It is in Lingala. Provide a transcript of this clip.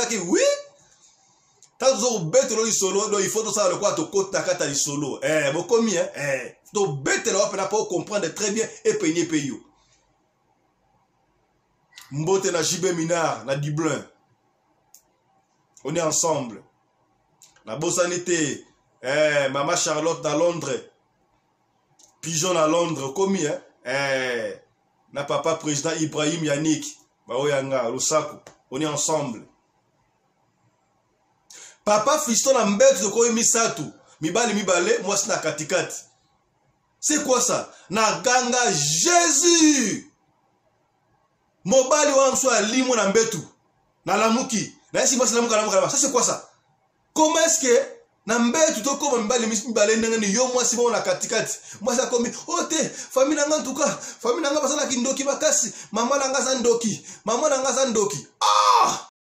ki oui. Tazo bête lo solo, do il faut ça le quoi to kota kata solo. Bokomi to bête là on pas comprendre très bien et peigner payo. Mbote na Jibé Minard na Dublin. On est ensemble. La Bossanité, Maman Charlotte à Londres. Pigeon à Londres, commis, na papa président Ibrahim Yannick. Baoyanga, Lusako. On est ensemble. Papa fiston na mbete de koye misatu. Mibale, moi c'est na katikati. C'est quoi ça? Na ganga Jésus. Mobali wangu a limo na mbetu. Na lamuki. Na yesi moi c'est lamuka. Ça c'est quoi ça? Comment est-ce que na mbetu to koma mibale ndenge yo moi si bon na katikati. Moi ça comme ote famille nanga en tout cas. Famille nanga basala kindoki makasi. Maman nanga sandoki. Ah!